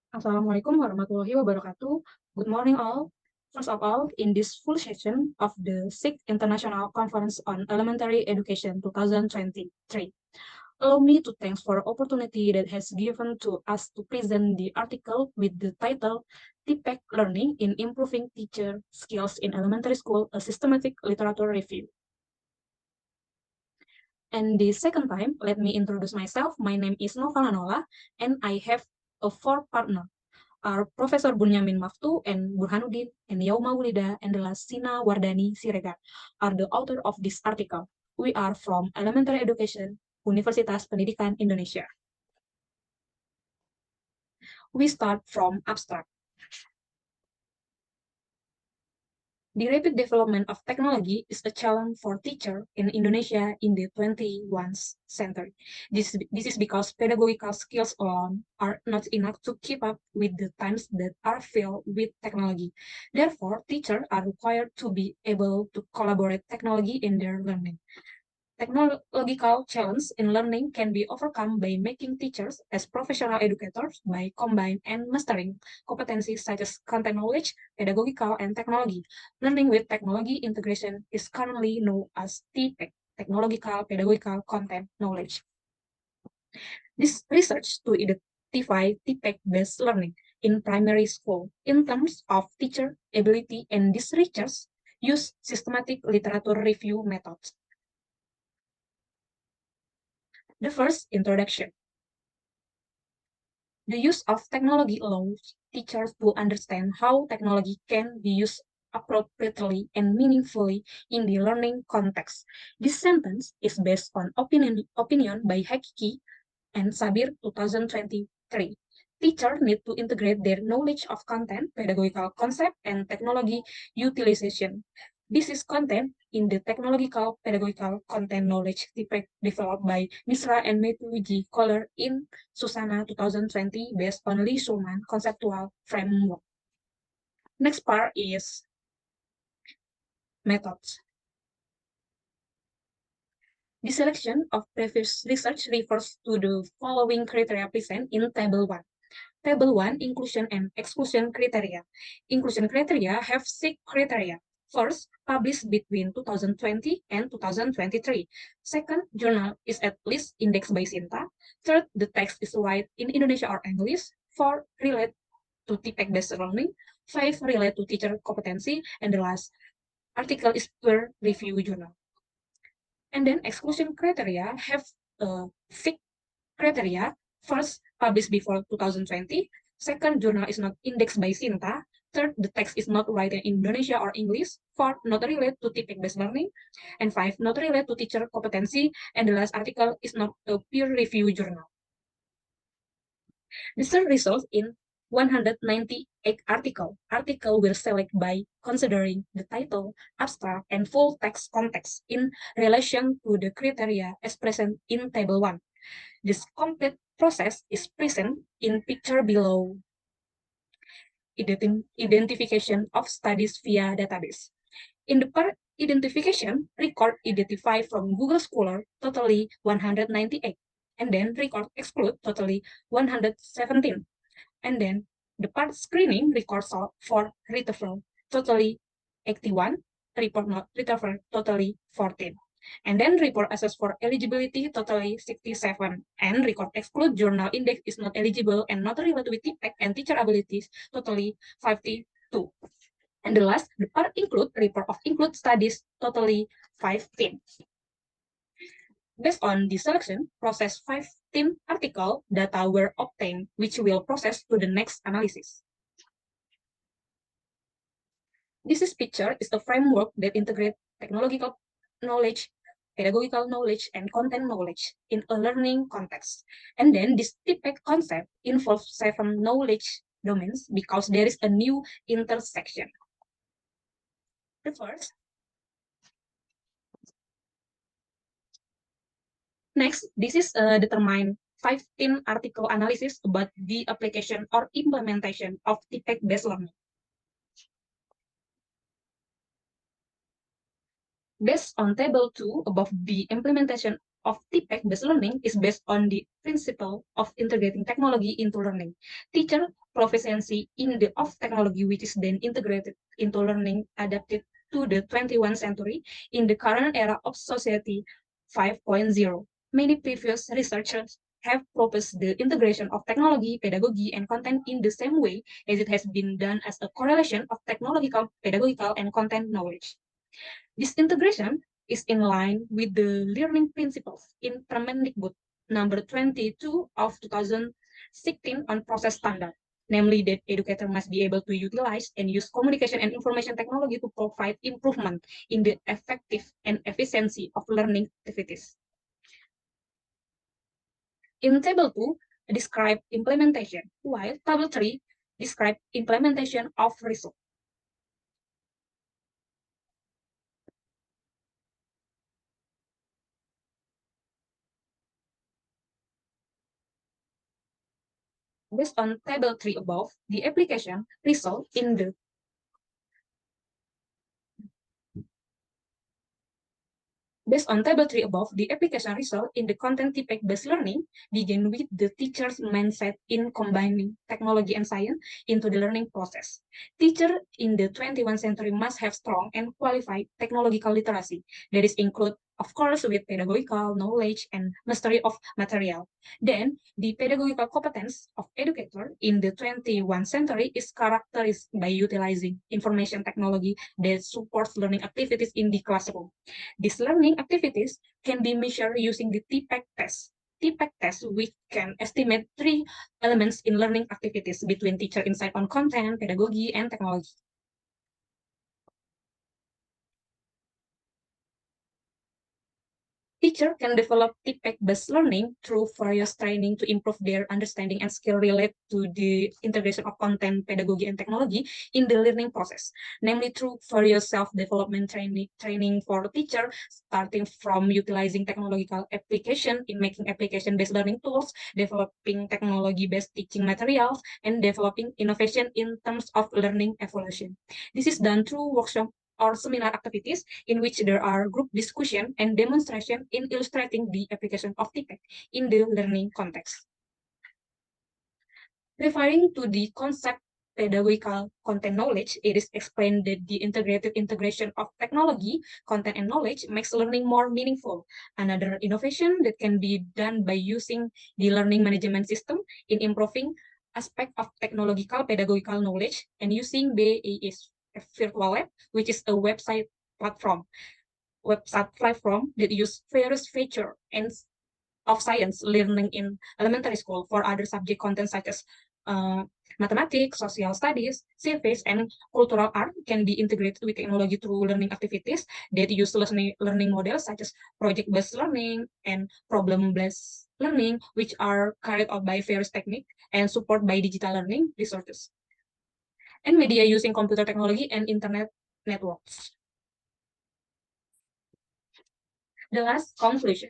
Assalamualaikum warahmatullahi wabarakatuh. Good morning all. First of all, in this full session of the 6th International Conference on Elementary Education 2023, allow me to thank for the opportunity that has given to us to present the article with the title TPEC Learning in Improving Teacher Skills in Elementary School, a Systematic Literature Review. And the second time, let me introduce myself. My name is Nova Lanola, and I have a four partner are Professor Bunyamin Maftu and Burhanuddin and Yauma Wulida and the last Sina Wardani Siregar are the author of this article. We are from Elementary Education, Universitas Pendidikan Indonesia. We start from abstract. The rapid development of technology is a challenge for teachers in Indonesia in the 21st century. This is because pedagogical skills alone are not enough to keep up with the times that are filled with technology. Therefore, teachers are required to be able to collaborate technology in their learning. Technological challenges in learning can be overcome by making teachers as professional educators by combining and mastering competencies such as content knowledge, pedagogical, and technology. Learning with technology integration is currently known as TPEC, technological, pedagogical, content knowledge. This research to identify TPEC-based learning in primary school in terms of teacher ability, and this research use systematic literature review methods. The first, introduction. The use of technology allows teachers to understand how technology can be used appropriately and meaningfully in the learning context. This sentence is based on opinion by Hakiki and Sabir 2023. Teachers need to integrate their knowledge of content, pedagogical concept, and technology utilization. This is content in the technological pedagogical content knowledge developed by Misra and Matthew G. Kohler in Susana 2020 based on Lee Shulman conceptual framework. Next part is methods. The selection of previous research refers to the following criteria present in Table 1. Table 1, inclusion and exclusion criteria. Inclusion criteria have 6 criteria. First, published between 2020 and 2023. Second, journal is at least indexed by Sinta. Third, the text is written in Indonesia or English. 4, relate to TPEC-based learning. 5, relate to teacher competency. And the last article is peer review journal. And then exclusion criteria have 6 criteria. First, published before 2020. Second, journal is not indexed by Sinta. Third, the text is not written in Indonesia or English. Fourth, not related to TPEC-based learning. And 5, not related to teacher competency. And the last article is not a peer-reviewed journal. The search results in 198 article will select by considering the title, abstract, and full text context in relation to the criteria as present in Table 1. This complete process is present in picture below. Identification of studies via database. In the part identification, record identify from Google Scholar totally 198, and then record exclude totally 117, and then the part screening records for retrieval totally 81, report not retrieval totally 14. And then report assess for eligibility totally 67, and record exclude journal index is not eligible and not related with TPEC and teacher abilities totally 52. And the last, the part include report of include studies totally 15. Based on the selection, process 15 article data were obtained, which will process to the next analysis. This is picture is a framework that integrates technological knowledge, pedagogical knowledge, and content knowledge in a learning context. And then this TPEC concept involves 7 knowledge domains because there is a new intersection. The first. Next, this is determine 15 article analysis about the application or implementation of TPEC-based learning. Based on table 2 above the implementation of TPEC-based learning is based on the principle of integrating technology into learning. Teacher proficiency in the of technology, which is then integrated into learning adapted to the 21st century in the current era of society 5.0. Many previous researchers have proposed the integration of technology, pedagogy, and content in the same way as it has been done as a correlation of technological, pedagogical, and content knowledge. This integration is in line with the learning principles in Permendikbud number 22 of 2016 on process standard, namely that educator must be able to utilize and use communication and information technology to provide improvement in the effective and efficiency of learning activities. In table 2, describe implementation, while table 3 describe implementation of result. Based on table 3 above, the application result in the Based on table 3 above, the application result in the content TPEC-based learning begin with the teacher's mindset in combining technology and science into the learning process. Teacher in the 21st century must have strong and qualified technological literacy. That is include, of course, with pedagogical knowledge and mastery of material. Then, the pedagogical competence of educator in the 21st century is characterized by utilizing information technology that supports learning activities in the classroom. These learning activities can be measured using the TPEC test. TPEC test, which can estimate three elements in learning activities between teacher insight on content, pedagogy, and technology. Teacher can develop TPEC-based learning through various training to improve their understanding and skill related to the integration of content, pedagogy, and technology in the learning process, namely through various self-development training for the teacher, starting from utilizing technological application in making application-based learning tools, developing technology-based teaching materials, and developing innovation in terms of learning evolution. This is done through workshop or seminar activities in which there are group discussion and demonstration in illustrating the application of TPEC in the learning context. Referring to the concept pedagogical content knowledge, it is explained that the integrated integration of technology, content, and knowledge makes learning more meaningful. Another innovation that can be done by using the learning management system in improving aspect of technological pedagogical knowledge and using BAS Virtual Lab, which is a website platform that use various features and of science learning in elementary school for other subject content such as mathematics, social studies, civics, and cultural art can be integrated with technology through learning activities that use learning models such as project-based learning and problem-based learning, which are carried out by various techniques and supported by digital learning resources and media using computer technology and internet networks. The last conclusion.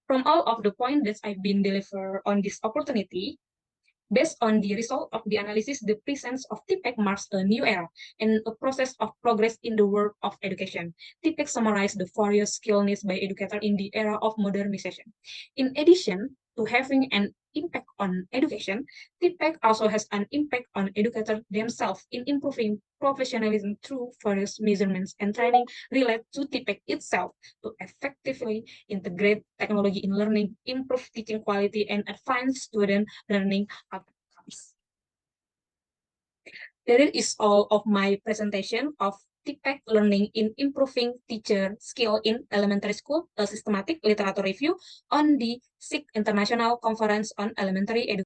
From all of the points that I've been delivered on this opportunity, based on the result of the analysis, the presence of TPEC marks a new era and a process of progress in the world of education. TPEC summarized the various skill needs by educators in the era of modernization. In addition to having an impact on education, TPEC also has an impact on educators themselves in improving professionalism through various measurements and training related to TPEC itself to effectively integrate technology in learning, improve teaching quality, and advance student learning outcomes. That is all of my presentation of TPEC learning in improving teacher skill in elementary school, a systematic literature review on the SIG International Conference on Elementary Education.